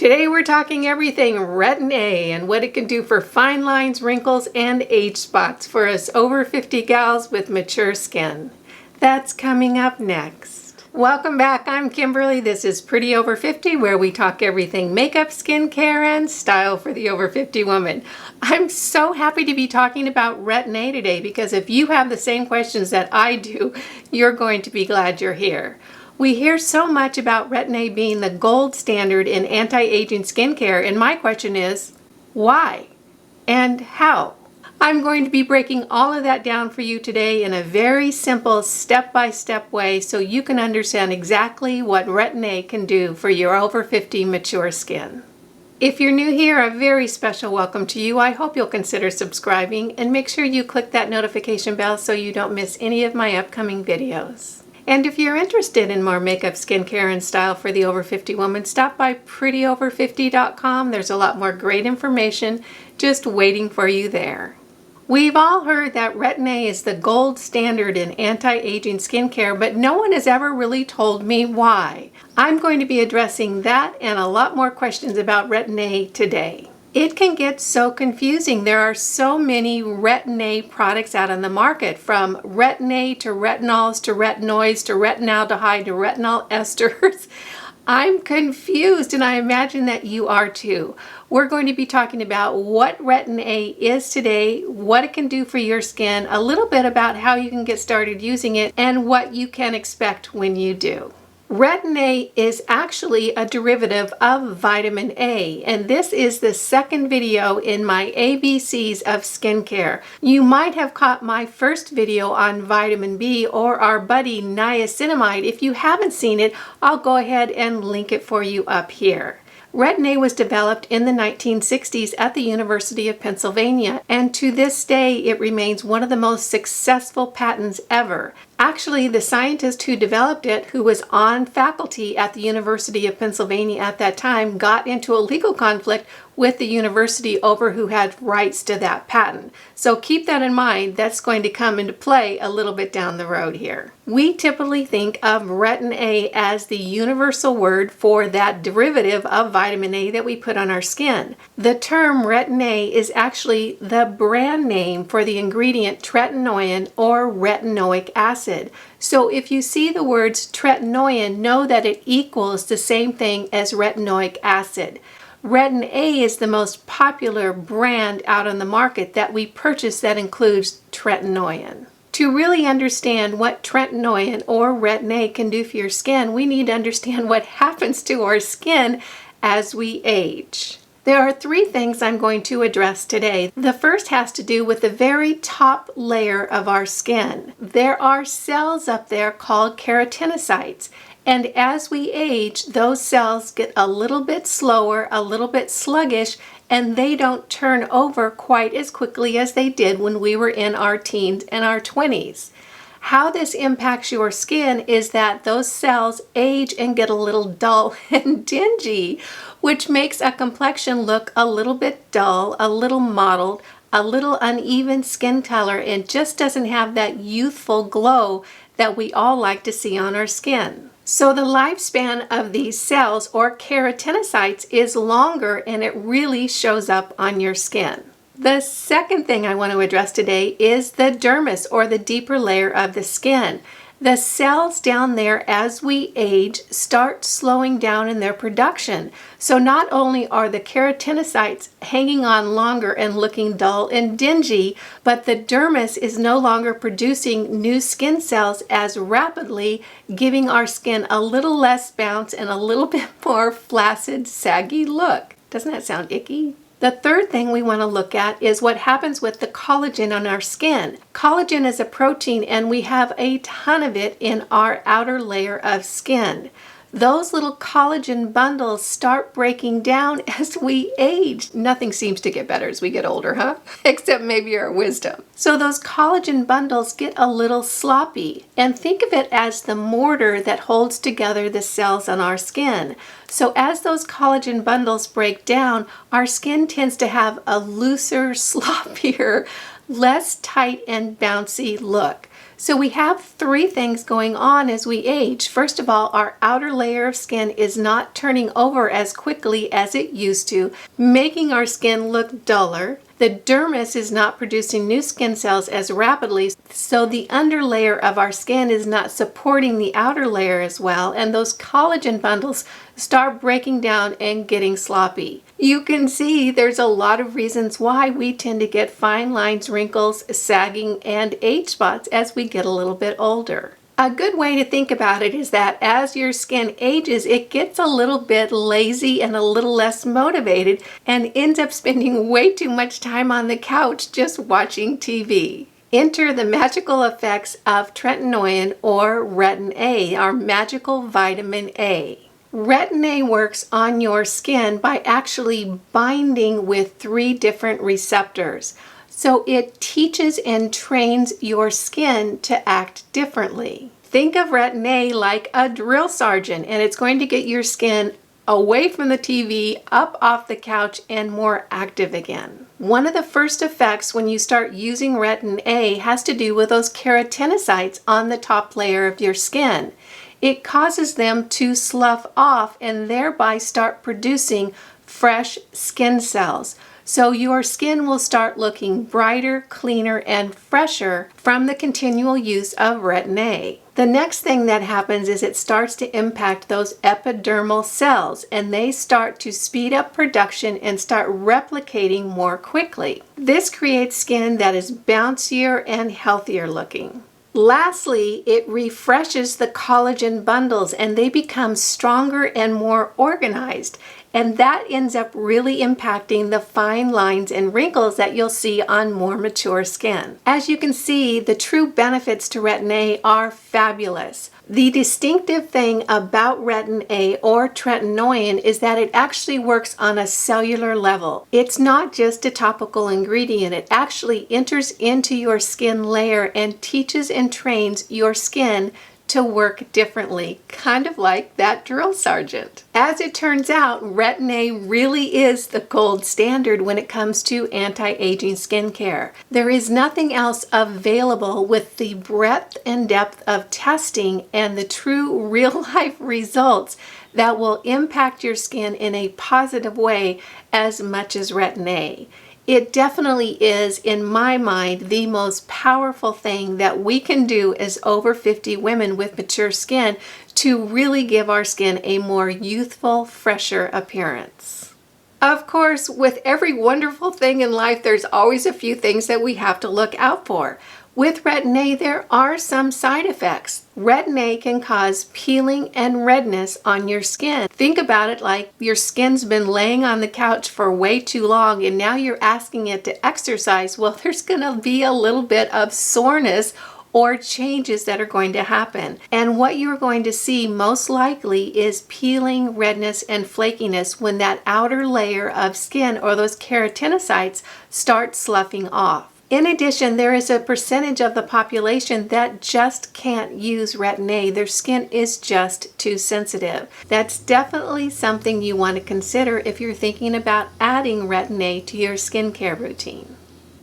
Today we're talking everything Retin-A and what it can do for fine lines, wrinkles, and age spots for us over 50 gals with mature skin. That's coming up next. Welcome back, I'm Kimberly. This is Pretty Over 50, where we talk everything makeup, skincare, and style for the over 50 woman. I'm so happy to be talking about Retin-A today because if you have the same questions that I do, you're going to be glad you're here. We hear so much about Retin-A being the gold standard in anti-aging skincare, and my question is, why and how? I'm going to be breaking all of that down for you today in a very simple step-by-step way so you can understand exactly what Retin-A can do for your over 50 mature skin. If you're new here, a very special welcome to you. I hope you'll consider subscribing and make sure you click that notification bell so you don't miss any of my upcoming videos. And if you're interested in more makeup, skincare, and style for the over 50 woman, stop by prettyover50.com. There's a lot more great information just waiting for you there. We've all heard that Retin-A is the gold standard in anti-aging skincare, but no one has ever really told me why. I'm going to be addressing that and a lot more questions about Retin-A today. It can get so confusing. There are so many Retin-A products out on the market, from Retin-A to retinols to retinoids to retinaldehyde to retinol esters. I'm confused, and I imagine that you are too. We're going to be talking about what Retin-A is today, what it can do for your skin, a little bit about how you can get started using it, and what you can expect when you do. Retin-A is actually a derivative of vitamin A, and this is the second video in my ABCs of skincare. You might have caught my first video on vitamin B or our buddy niacinamide. If you haven't seen it, I'll go ahead and link it for you up here. Retin-A was developed in the 1960s at the University of Pennsylvania, and to this day it remains one of the most successful patents ever. Actually, the scientist who developed it, who was on faculty at the University of Pennsylvania at that time, got into a legal conflict with the university over who had rights to that patent. So keep that in mind. That's going to come into play a little bit down the road here. We typically think of Retin-A as the universal word for that derivative of vitamin A that we put on our skin. The term Retin-A is actually the brand name for the ingredient tretinoin or retinoic acid. So if you see the words tretinoin, know that it equals the same thing as retinoic acid. Retin-A is the most popular brand out on the market that we purchase that includes tretinoin. To really understand what tretinoin or Retin-A can do for your skin, we need to understand what happens to our skin as we age. There are three things I'm going to address today. The first has to do with the very top layer of our skin. There are cells up there called keratinocytes. And as we age, those cells get a little bit slower, a little bit sluggish, and they don't turn over quite as quickly as they did when we were in our teens and our 20s. How this impacts your skin is that those cells age and get a little dull and dingy, which makes a complexion look a little bit dull, a little mottled, a little uneven skin color, and just doesn't have that youthful glow that we all like to see on our skin. So the lifespan of these cells or keratinocytes is longer, and it really shows up on your skin. The second thing I want to address today is the dermis, or the deeper layer of the skin. The cells down there as we age start slowing down in their production. So not only are the keratinocytes hanging on longer and looking dull and dingy, but the dermis is no longer producing new skin cells as rapidly, giving our skin a little less bounce and a little bit more flaccid, saggy look. Doesn't that sound icky? The third thing we want to look at is what happens with the collagen on our skin. Collagen is a protein, and we have a ton of it in our outer layer of skin. Those little collagen bundles start breaking down as we age. Nothing seems to get better as we get older, huh? Except maybe our wisdom. So those collagen bundles get a little sloppy. And think of it as the mortar that holds together the cells on our skin. So as those collagen bundles break down, our skin tends to have a looser, sloppier, less tight and bouncy look. So we have three things going on as we age. First of all, our outer layer of skin is not turning over as quickly as it used to, making our skin look duller. The dermis is not producing new skin cells as rapidly, so the underlayer of our skin is not supporting the outer layer as well, and those collagen bundles start breaking down and getting sloppy. You can see there's a lot of reasons why we tend to get fine lines, wrinkles, sagging, and age spots as we get a little bit older. A good way to think about it is that as your skin ages, it gets a little bit lazy and a little less motivated and ends up spending way too much time on the couch just watching TV. Enter the magical effects of tretinoin or Retin-A, our magical vitamin A. Retin-A works on your skin by actually binding with 3 different receptors. So it teaches and trains your skin to act differently. Think of Retin-A like a drill sergeant, and it's going to get your skin away from the TV, up off the couch, and more active again. One of the first effects when you start using Retin-A has to do with those keratinocytes on the top layer of your skin. It causes them to slough off and thereby start producing fresh skin cells. So your skin will start looking brighter, cleaner, and fresher from the continual use of Retin-A. The next thing that happens is it starts to impact those epidermal cells, and they start to speed up production and start replicating more quickly. This creates skin that is bouncier and healthier looking. Lastly, it refreshes the collagen bundles and they become stronger and more organized. And that ends up really impacting the fine lines and wrinkles that you'll see on more mature skin. As you can see, the true benefits to Retin-A are fabulous. The distinctive thing about Retin-A or tretinoin is that it actually works on a cellular level. It's not just a topical ingredient. It actually enters into your skin layer and teaches and trains your skin to work differently, kind of like that drill sergeant. As it turns out, Retin-A really is the gold standard when it comes to anti-aging skincare. There is nothing else available with the breadth and depth of testing and the true real-life results that will impact your skin in a positive way as much as Retin-A. It definitely is, in my mind, the most powerful thing that we can do as over 50 women with mature skin to really give our skin a more youthful, fresher appearance. Of course, with every wonderful thing in life, there's always a few things that we have to look out for. With Retin-A, there are some side effects. Retin-A can cause peeling and redness on your skin. Think about it like your skin's been laying on the couch for way too long and now you're asking it to exercise. Well, there's going to be a little bit of soreness or changes that are going to happen. And what you're going to see most likely is peeling, redness, and flakiness when that outer layer of skin or those keratinocytes start sloughing off. In addition, there is a percentage of the population that just can't use Retin-A. Their skin is just too sensitive. That's definitely something you want to consider if you're thinking about adding Retin-A to your skincare routine.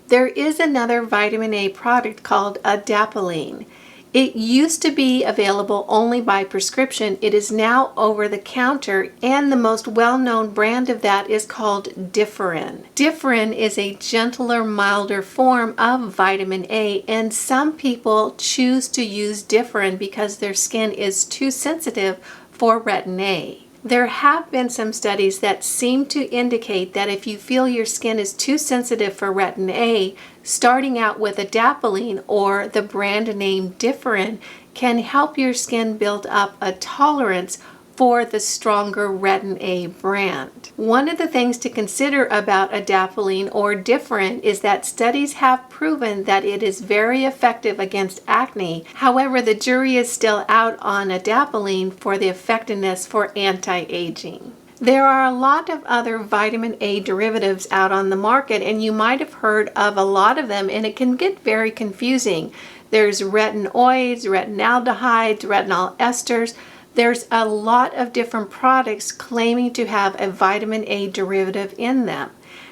There is another vitamin A product called adapalene. It used to be available only by prescription. It is now over the counter, and the most well-known brand of that is called Differin. Differin is a gentler, milder form of vitamin A, and some people choose to use Differin because their skin is too sensitive for Retin-A. There have been some studies that seem to indicate that if you feel your skin is too sensitive for Retin-A, starting out with adapalene or the brand name Differin can help your skin build up a tolerance for the stronger Retin-A brand. One of the things to consider about adapalene or Differin is that studies have proven that it is very effective against acne. However, the jury is still out on adapalene for the effectiveness for anti-aging. There are a lot of other vitamin A derivatives out on the market, and you might have heard of a lot of them, and it can get very confusing. There's retinoids, retinaldehydes, retinol esters. There's a lot of different products claiming to have a vitamin A derivative in them.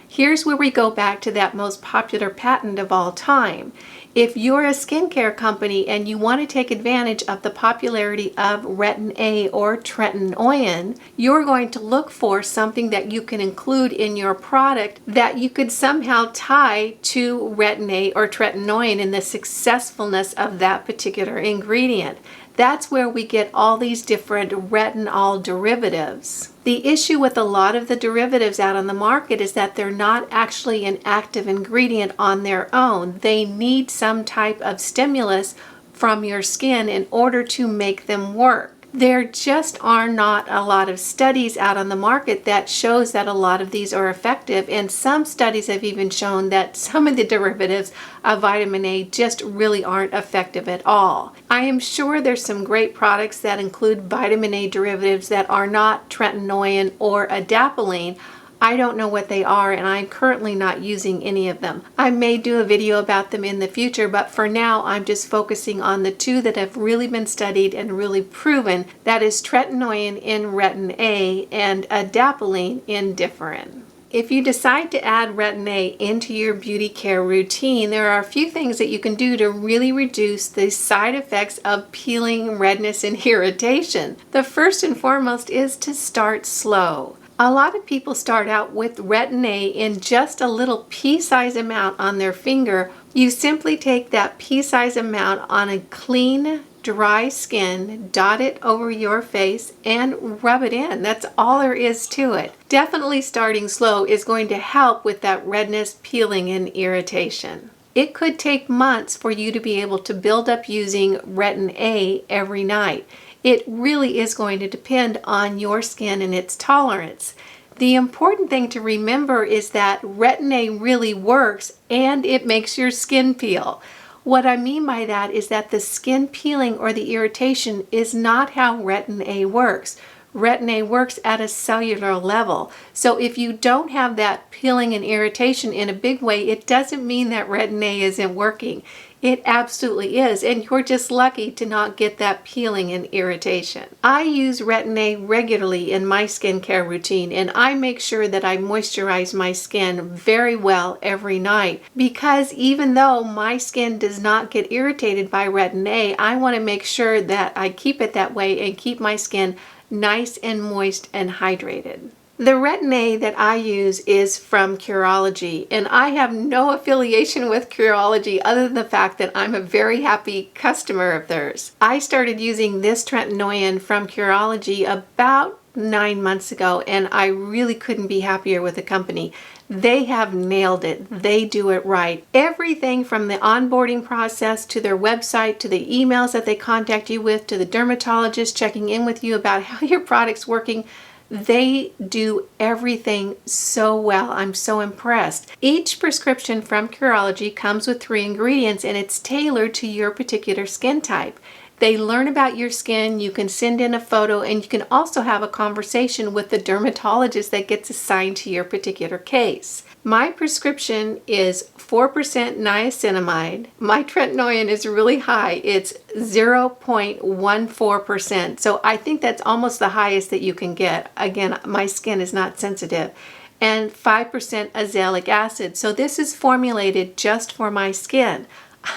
Here's where we go back to that most popular patent of all time. If you're a skincare company and you want to take advantage of the popularity of Retin-A or tretinoin, you're going to look for something that you can include in your product that you could somehow tie to Retin-A or tretinoin and the successfulness of that particular ingredient. That's where we get all these different retinol derivatives. The issue with a lot of the derivatives out on the market is that they're not actually an active ingredient on their own. They need some type of stimulus from your skin in order to make them work. There just are not a lot of studies out on the market that shows that a lot of these are effective, and some studies have even shown that some of the derivatives of vitamin A just really aren't effective at all. I am sure there's some great products that include vitamin A derivatives that are not tretinoin or adapalene. I don't know what they are, and I'm currently not using any of them. I may do a video about them in the future, but for now I'm just focusing on the two that have really been studied and really proven. That is tretinoin in Retin-A and adapalene in Differin. If you decide to add Retin-A into your beauty care routine, there are a few things that you can do to really reduce the side effects of peeling, redness, and irritation. The first and foremost is to start slow. A lot of people start out with Retin-A in just a little pea-size amount on their finger. You simply take that pea-size amount on a clean, dry skin, dot it over your face, and rub it in. That's all there is to it. Definitely starting slow is going to help with that redness, peeling, and irritation. It could take months for you to be able to build up using Retin-A every night. It really is going to depend on your skin and its tolerance. The important thing to remember is that Retin-A really works and it makes your skin peel. What I mean by that is that the skin peeling or the irritation is not how Retin-A works. Retin-A works at a cellular level. So if you don't have that peeling and irritation in a big way, it doesn't mean that Retin-A isn't working. It absolutely is, and you're just lucky to not get that peeling and irritation. I use Retin-A regularly in my skincare routine, and I make sure that I moisturize my skin very well every night, because even though my skin does not get irritated by Retin-A, I want to make sure that I keep it that way and keep my skin nice and moist and hydrated. The Retin-A that I use is from Curology, and I have no affiliation with Curology other than the fact that I'm a very happy customer of theirs. I started using this tretinoin from Curology about 9 months ago, and I really couldn't be happier with the company. They have nailed it. They do it right. Everything from the onboarding process to their website to the emails that they contact you with to the dermatologist checking in with you about how your product's working, they do everything so well. I'm so impressed. Each prescription from Curology comes with 3 ingredients, and it's tailored to your particular skin type. They learn about your skin, you can send in a photo, and you can also have a conversation with the dermatologist that gets assigned to your particular case. My prescription is 4% niacinamide. My tretinoin is really high. It's 0.14%. So I think that's almost the highest that you can get. Again, my skin is not sensitive. And 5% azelaic acid. So this is formulated just for my skin.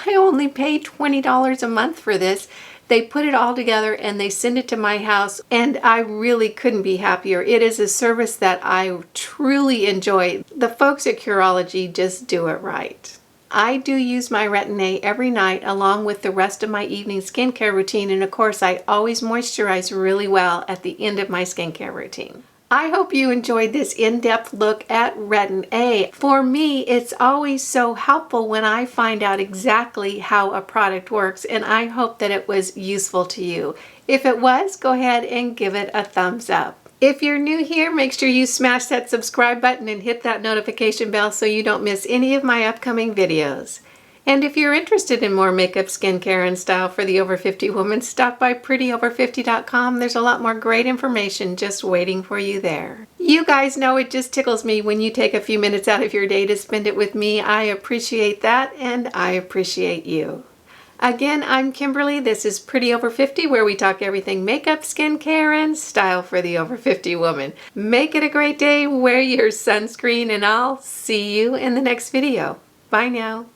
I only pay $20 a month for this. They put it all together and they send it to my house, and I really couldn't be happier. It is a service that I truly enjoy. The folks at Curology just do it right. I do use my Retin-A every night along with the rest of my evening skincare routine, and of course I always moisturize really well at the end of my skincare routine. I hope you enjoyed this in-depth look at Retin-A. For me, it's always so helpful when I find out exactly how a product works, and I hope that it was useful to you. If it was, go ahead and give it a thumbs up. If you're new here, make sure you smash that subscribe button and hit that notification bell so you don't miss any of my upcoming videos. And if you're interested in more makeup, skincare, and style for the over 50 woman, stop by prettyover50.com. There's a lot more great information just waiting for you there. You guys know it just tickles me when you take a few minutes out of your day to spend it with me. I appreciate that, and I appreciate you. Again, I'm Kimberly. This is Pretty Over 50, where we talk everything makeup, skincare, and style for the over 50 woman. Make it a great day. Wear your sunscreen, and I'll see you in the next video. Bye now.